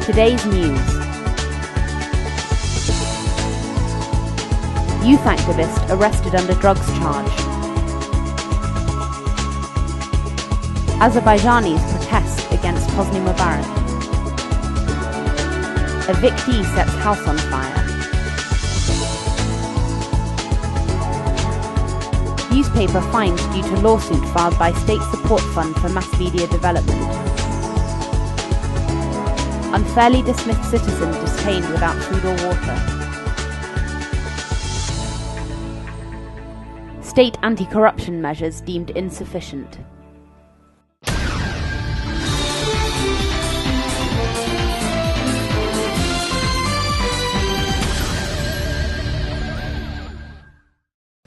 Today's news. Youth activist arrested under drugs charge. Azerbaijanis protest against Hosni Mubarak. Evictee sets house on fire. Newspaper fined due to lawsuit filed by State Support Fund for Mass Media Development. Unfairly dismissed citizen detained without food or water. State anti-corruption measures deemed insufficient.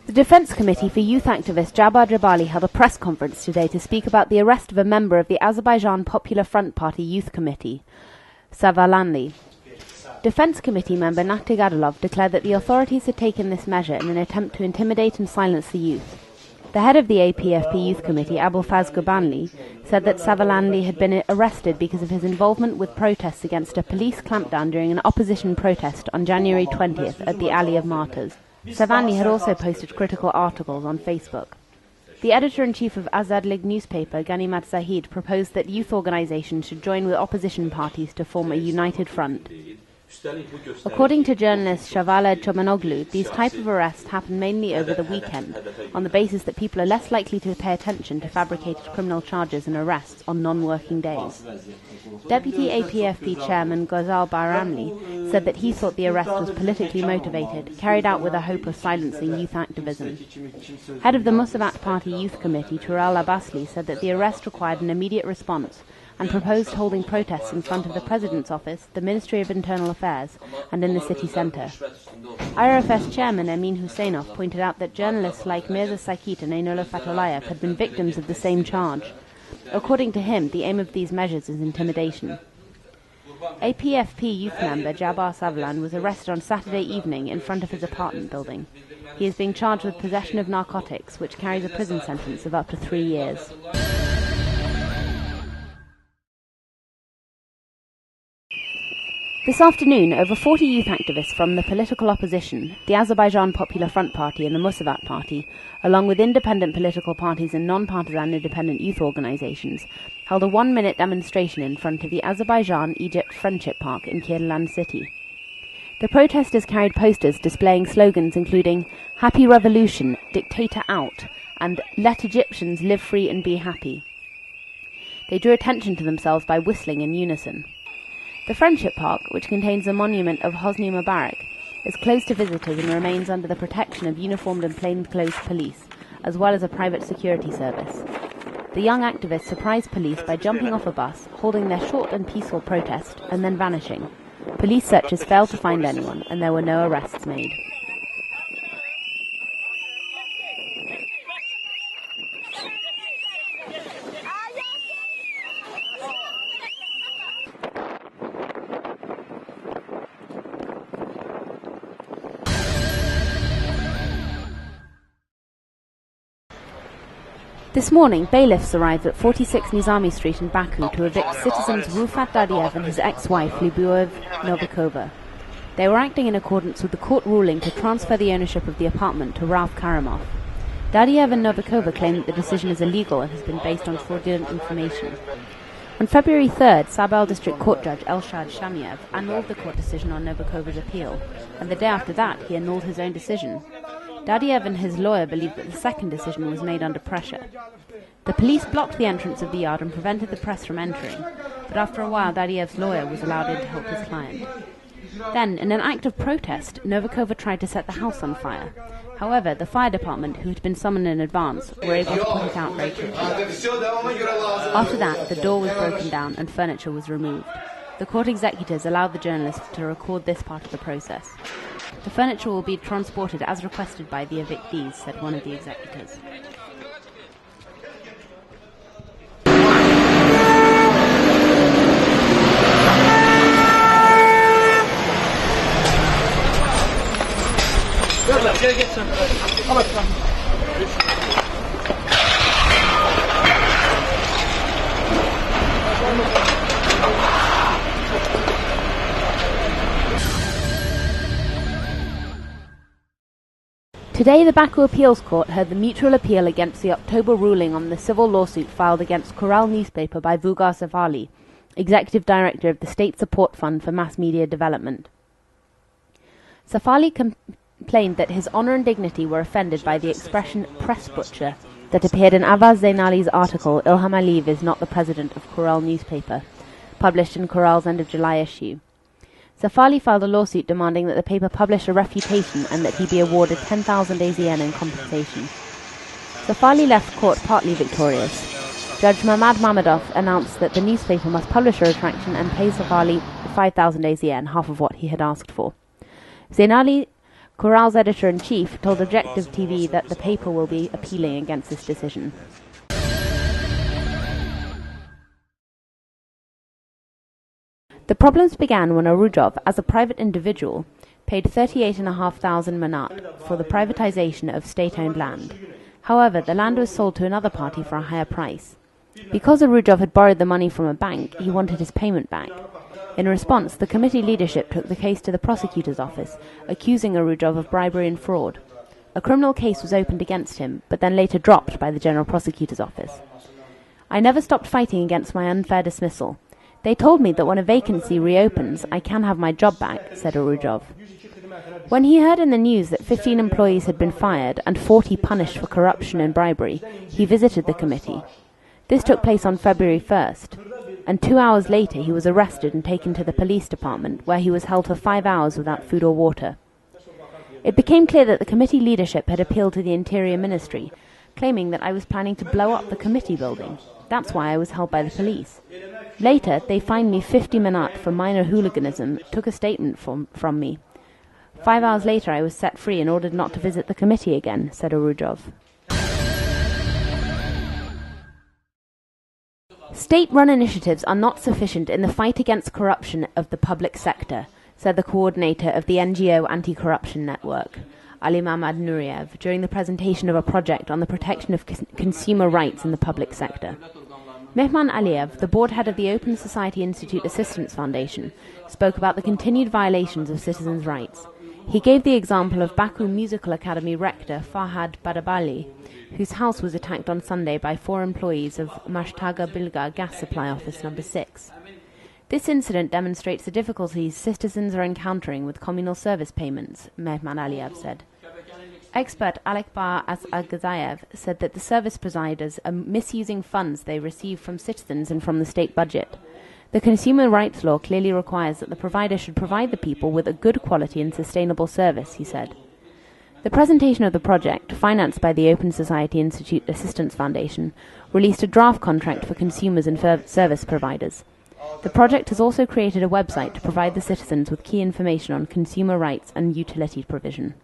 The Defence Committee for Youth activist Jabar Jabali held a press conference today to speak about the arrest of a member of the Azerbaijan Popular Front Party Youth Committee, Savalanli. Defence Committee member Nakhti Gadulov declared that the authorities had taken this measure in an attempt to intimidate and silence the youth. The head of the APFP Youth Committee, Abulfaz Gurbanli, said that Savalanli had been arrested because of his involvement with protests against a police clampdown during an opposition protest on January 20th at the Alley of Martyrs. Savanli had also posted critical articles on Facebook. The editor-in-chief of Azad Lig newspaper, Ganimat Zahid, proposed that youth organisations should join with opposition parties to form a united front. According to journalist Shavala Chobanoglu, these type of arrests happen mainly over the weekend, on the basis that people are less likely to pay attention to fabricated criminal charges and arrests on non-working days. Deputy APFP chairman Ghazal Bayramli said that he thought the arrest was politically motivated, carried out with a hope of silencing youth activism. Head of the Musavat Party Youth Committee, Tural Abbasli, said that the arrest required an immediate response and proposed holding protests in front of the President's office, the Ministry of Internal Affairs, and in the city centre. IRFS chairman Amin Husseinov pointed out that journalists like Mirza Sakit and Ainullah Fatulayev had been victims of the same charge. According to him, the aim of these measures is intimidation. APFP youth member Jabar Savlan was arrested on Saturday evening in front of his apartment building. He is being charged with possession of narcotics, which carries a prison sentence of up to 3 years. This afternoon, over 40 youth activists from the political opposition, the Azerbaijan Popular Front Party and the Musavat Party, along with independent political parties and non-partisan independent youth organisations, held a 1-minute demonstration in front of the Azerbaijan-Egypt Friendship Park in Kirlan city. The protesters carried posters displaying slogans including "Happy Revolution, Dictator Out" and "Let Egyptians Live Free and Be Happy." They drew attention to themselves by whistling in unison. The Friendship Park, which contains a monument of Hosni Mubarak, is closed to visitors and remains under the protection of uniformed and plainclothes police, as well as a private security service. The young activists surprised police by jumping off a bus, holding their short and peaceful protest, and then vanishing. Police searches failed to find anyone, and there were no arrests made. This morning, bailiffs arrived at 46 Nizami Street in Baku to evict citizens Rufat Dadiev and his ex-wife Lyubov Novikova. They were acting in accordance with the court ruling to transfer the ownership of the apartment to Ralph Karimov. Dadiev and Novikova claim that the decision is illegal and has been based on fraudulent information. On February 3rd, Sabel District Court Judge Elshad Shamiev annulled the court decision on Novikova's appeal, and the day after that he annulled his own decision. Dadiev and his lawyer believed that the second decision was made under pressure. The police blocked the entrance of the yard and prevented the press from entering, but after a while Dadiev's lawyer was allowed in to help his client. Then, in an act of protest, Novikova tried to set the house on fire. However, the fire department, who had been summoned in advance, were able to put it out very quickly. After that, the door was broken down and furniture was removed. The court executors allowed the journalists to record this part of the process. The furniture will be transported as requested by the evictees, said one of the executors. Get some. Today, the Baku Appeals Court heard the mutual appeal against the October ruling on the civil lawsuit filed against Kural newspaper by Vugar Sefali, executive director of the State Support Fund for Mass Media Development. Sefali complained that his honour and dignity were offended by the expression "press butcher" that appeared in Avaz Zainali's article "Ilham Aliyev is not the president of Kural newspaper," published in Kural's end of July issue. Sefali filed a lawsuit demanding that the paper publish a refutation and that he be awarded 10,000 AZN in compensation. Sefali left court partly victorious. Judge Mamad Mamedov announced that the newspaper must publish a retraction and pay Sefali 5,000 AZN, half of what he had asked for. Zainali, Kural's editor-in-chief, told Objective TV that the paper will be appealing against this decision. The problems began when Arujov, as a private individual, paid 38,500 manat for the privatization of state-owned land. However, the land was sold to another party for a higher price. Because Arujov had borrowed the money from a bank, he wanted his payment back. In response, the committee leadership took the case to the prosecutor's office, accusing Arujov of bribery and fraud. A criminal case was opened against him, but then later dropped by the General Prosecutor's Office. "I never stopped fighting against my unfair dismissal. They told me that when a vacancy reopens, I can have my job back," said Arujov. When he heard in the news that 15 employees had been fired and 40 punished for corruption and bribery, he visited the committee. This took place on February 1st, and 2 hours later he was arrested and taken to the police department, where he was held for 5 hours without food or water. It became clear that the committee leadership had appealed to the Interior Ministry, claiming that I was planning to blow up the committee building. That's why I was held by the police. Later, they fined me 50 manat for minor hooliganism, took a statement from me. 5 hours later, I was set free and ordered not to visit the committee again, said Arujov. State-run initiatives are not sufficient in the fight against corruption of the public sector, said the coordinator of the NGO Anti-Corruption Network, Ali Mamad Nuriev, during the presentation of a project on the protection of consumer rights in the public sector. Mehman Aliyev, the board head of the Open Society Institute Assistance Foundation, spoke about the continued violations of citizens' rights. He gave the example of Baku Musical Academy rector Farhad Badabali, whose house was attacked on Sunday by 4 employees of Mashtaga Bilga Gas Supply Office No. 6. This incident demonstrates the difficulties citizens are encountering with communal service payments, Mehman Aliyev said. Expert Alekbar Asagazayev said that the service providers are misusing funds they receive from citizens and from the state budget. The consumer rights law clearly requires that the provider should provide the people with a good quality and sustainable service, he said. The presentation of the project, financed by the Open Society Institute Assistance Foundation, released a draft contract for consumers and service providers. The project has also created a website to provide the citizens with key information on consumer rights and utility provision.